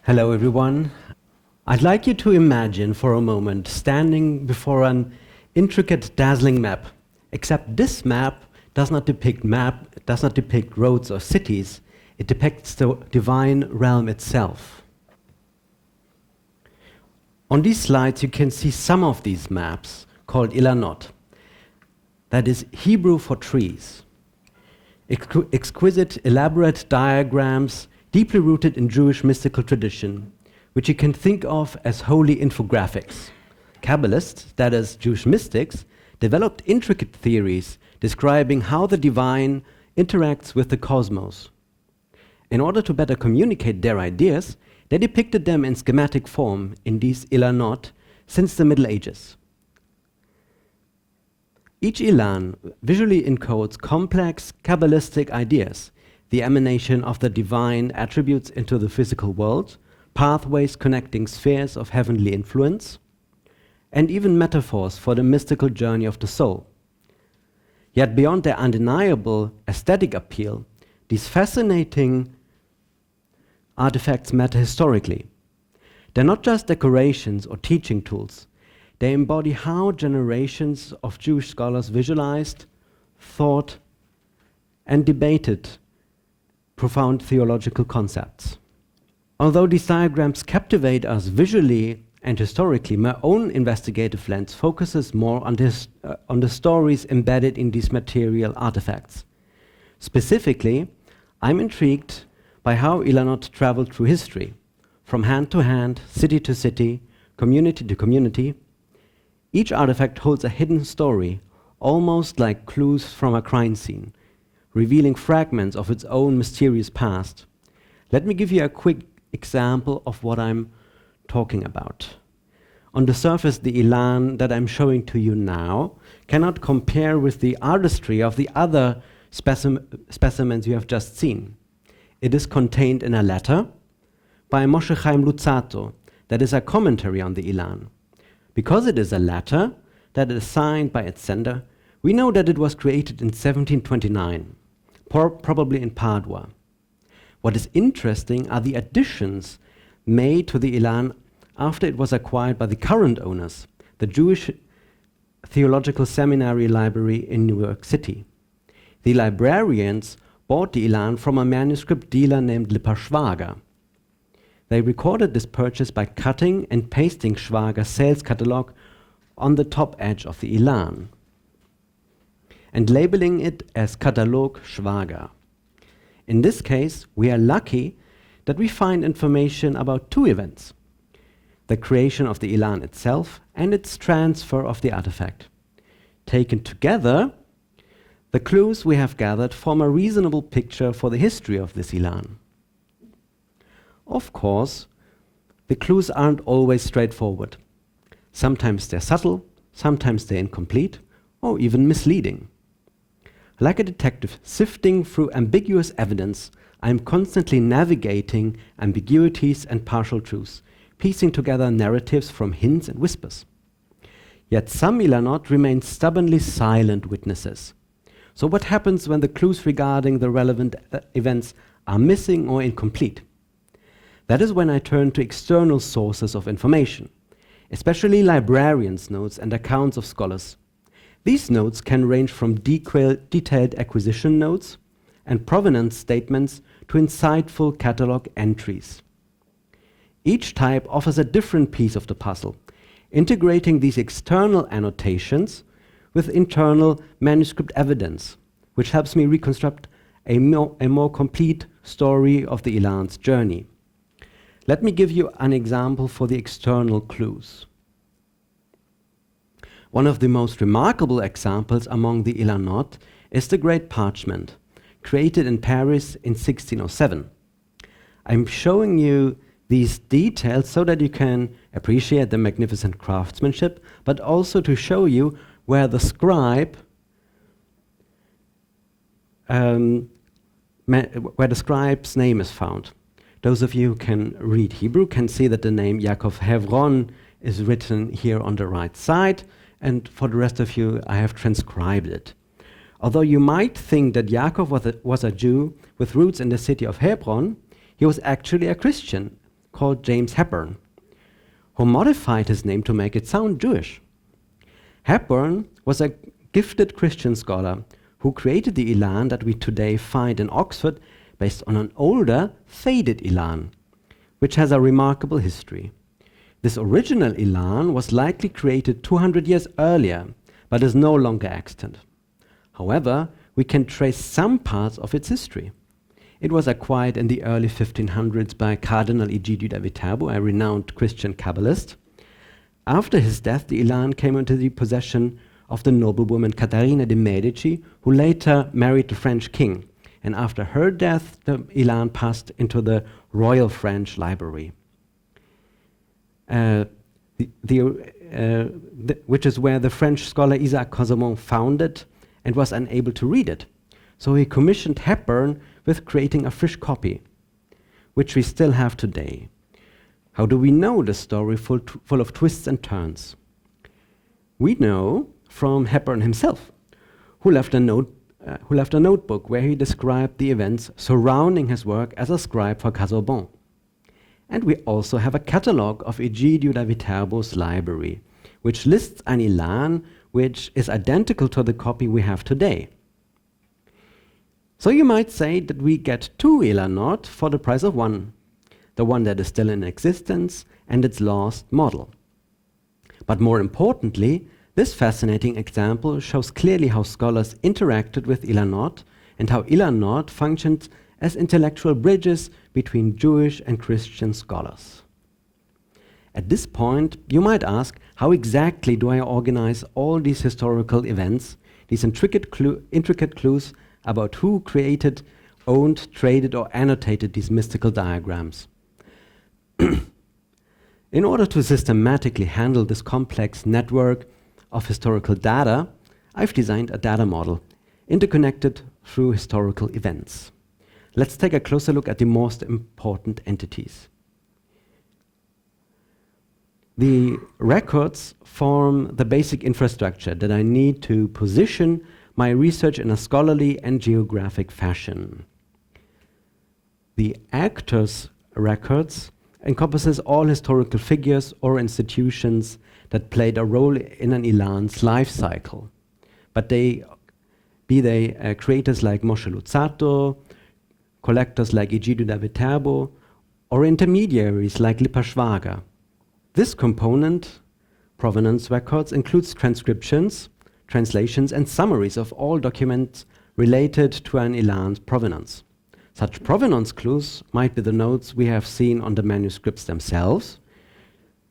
Hello everyone. I'd like you to imagine for a moment standing before an intricate, dazzling map, except this map does not depict roads or cities, it depicts the divine realm itself. On these slides you can see some of these maps called Ilanot. That is Hebrew for trees. Exquisite, elaborate diagrams deeply rooted in Jewish mystical tradition, which you can think of as holy infographics. Kabbalists, that is Jewish mystics, developed intricate theories describing how the divine interacts with the cosmos. In order to better communicate their ideas, they depicted them in schematic form in these Ilanot since the Middle Ages. Each Ilan visually encodes complex Kabbalistic ideas, the emanation of the divine attributes into the physical world, pathways connecting spheres of heavenly influence, and even metaphors for the mystical journey of the soul. Yet beyond their undeniable aesthetic appeal, these fascinating artifacts matter historically. They're not just decorations or teaching tools. They embody how generations of Jewish scholars visualized, thought, and debated profound theological concepts. Although these diagrams captivate us visually and historically, my own investigative lens focuses more on the stories embedded in these material artifacts. Specifically, I'm intrigued by how Ilanot traveled through history, from hand to hand, city to city, community to community. Each artifact holds a hidden story, almost like clues from a crime scene, revealing fragments of its own mysterious past. Let me give you a quick example of what I'm talking about. On the surface, the Ilan that I'm showing to you now cannot compare with the artistry of the other specimens you have just seen. It is contained in a letter by Moshe Chaim Luzzatto that is a commentary on the Ilan. Because it is a letter that is signed by its sender, we know that it was created in 1729, probably in Padua. What is interesting are the additions made to the Ilan after it was acquired by the current owners, the Jewish Theological Seminary Library in New York City. The librarians bought the Ilan from a manuscript dealer named Lipa Schwager. They recorded this purchase by cutting and pasting Schwager's sales catalog on the top edge of the Ilan and labeling it as Katalog Schwager. In this case, we are lucky that we find information about two events: the creation of the Ilan itself and its transfer of the artifact. Taken together, the clues we have gathered form a reasonable picture for the history of this Ilan. Of course, the clues aren't always straightforward. Sometimes they're subtle, sometimes they're incomplete, or even misleading. Like a detective sifting through ambiguous evidence, I'm constantly navigating ambiguities and partial truths, piecing together narratives from hints and whispers. Yet some Ilanot remain stubbornly silent witnesses. So what happens when the clues regarding the relevant events are missing or incomplete? That is when I turn to external sources of information, especially librarians' notes and accounts of scholars. These notes can range from detailed acquisition notes and provenance statements to insightful catalog entries. Each type offers a different piece of the puzzle, integrating these external annotations with internal manuscript evidence, which helps me reconstruct a more complete story of the Ilan's journey. Let me give you an example for the external clues. One of the most remarkable examples among the Ilanot is the Great Parchment, created in Paris in 1607. I'm showing you these details so that you can appreciate the magnificent craftsmanship, but also to show you where the scribe's name is found. Those of you who can read Hebrew can see that the name Yaakov Hevron is written here on the right side, and for the rest of you, I have transcribed it. Although you might think that Yaakov was a Jew with roots in the city of Hebron, he was actually a Christian called James Hepburn, who modified his name to make it sound Jewish. Hepburn was a gifted Christian scholar who created the Ilan that we today find in Oxford based on an older, faded Ilan, which has a remarkable history. This original Ilan was likely created 200 years earlier, but is no longer extant. However, we can trace some parts of its history. It was acquired in the early 1500s by Cardinal Egidio da Viterbo, a renowned Christian Kabbalist. After his death, the Ilan came into the possession of the noblewoman Caterina de' Medici, who later married the French king. And after her death, the Ilan passed into the Royal French Library, which is where the French scholar Isaac Casaubon found it and was unable to read it. So he commissioned Hepburn with creating a fresh copy, which we still have today. How do we know the story full of twists and turns? We know from Hepburn himself, who left a notebook where he described the events surrounding his work as a scribe for Casaubon. And we also have a catalogue of Egidio da Viterbo's library, which lists an Ilan which is identical to the copy we have today. So you might say that we get two Ilanot for the price of one, the one that is still in existence and its lost model. But more importantly, this fascinating example shows clearly how scholars interacted with Ilanot and how Ilanot functioned as intellectual bridges between Jewish and Christian scholars. At this point, you might ask, how exactly do I organize all these historical events, these intricate clues about who created, owned, traded, or annotated these mystical diagrams? In order to systematically handle this complex network of historical data, I've designed a data model, interconnected through historical events. Let's take a closer look at the most important entities. The records form the basic infrastructure that I need to position my research in a scholarly and geographic fashion. The actors' records encompasses all historical figures or institutions that played a role in an Ilan's life cycle. But be they creators like Moshe Luzzatto, collectors like Egidio da Viterbo, or intermediaries like Lipa Schwager. This component, provenance records, includes transcriptions, translations, and summaries of all documents related to an Ilan's provenance. Such provenance clues might be the notes we have seen on the manuscripts themselves,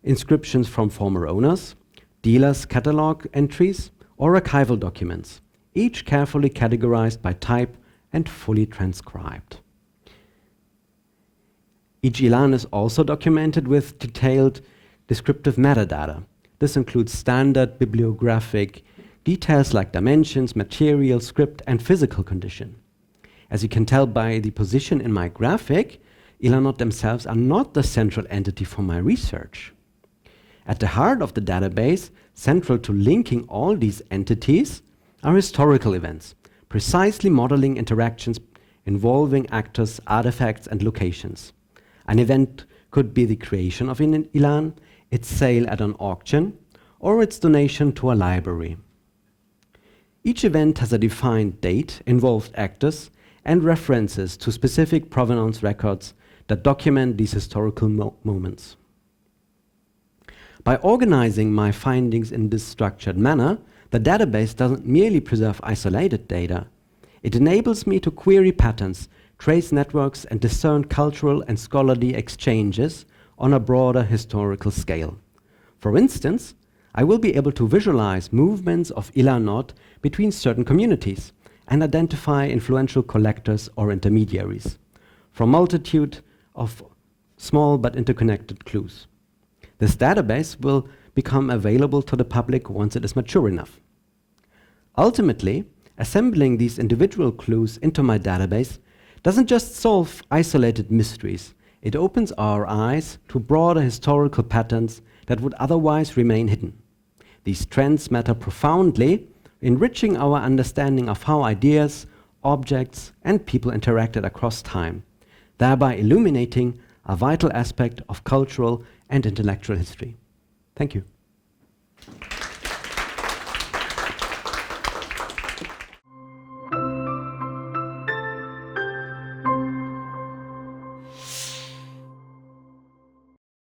inscriptions from former owners, dealers' catalog entries, or archival documents, each carefully categorized by type and fully transcribed. Each Ilan is also documented with detailed descriptive metadata. This includes standard bibliographic details like dimensions, material, script, and physical condition. As you can tell by the position in my graphic, Ilanot themselves are not the central entity for my research. At the heart of the database, central to linking all these entities, are historical events, precisely modeling interactions involving actors, artifacts, and locations. An event could be the creation of an Ilan, its sale at an auction, or its donation to a library. Each event has a defined date, involved actors, and references to specific provenance records that document these historical moments. By organizing my findings in this structured manner, the database doesn't merely preserve isolated data. It enables me to query patterns, trace networks, and discern cultural and scholarly exchanges on a broader historical scale. For instance, I will be able to visualize movements of Ilanot between certain communities and identify influential collectors or intermediaries from a multitude of small but interconnected clues. This database will become available to the public once it is mature enough. Ultimately, assembling these individual clues into my database doesn't just solve isolated mysteries, it opens our eyes to broader historical patterns that would otherwise remain hidden. These trends matter profoundly, enriching our understanding of how ideas, objects, and people interacted across time, thereby illuminating a vital aspect of cultural and intellectual history. Thank you.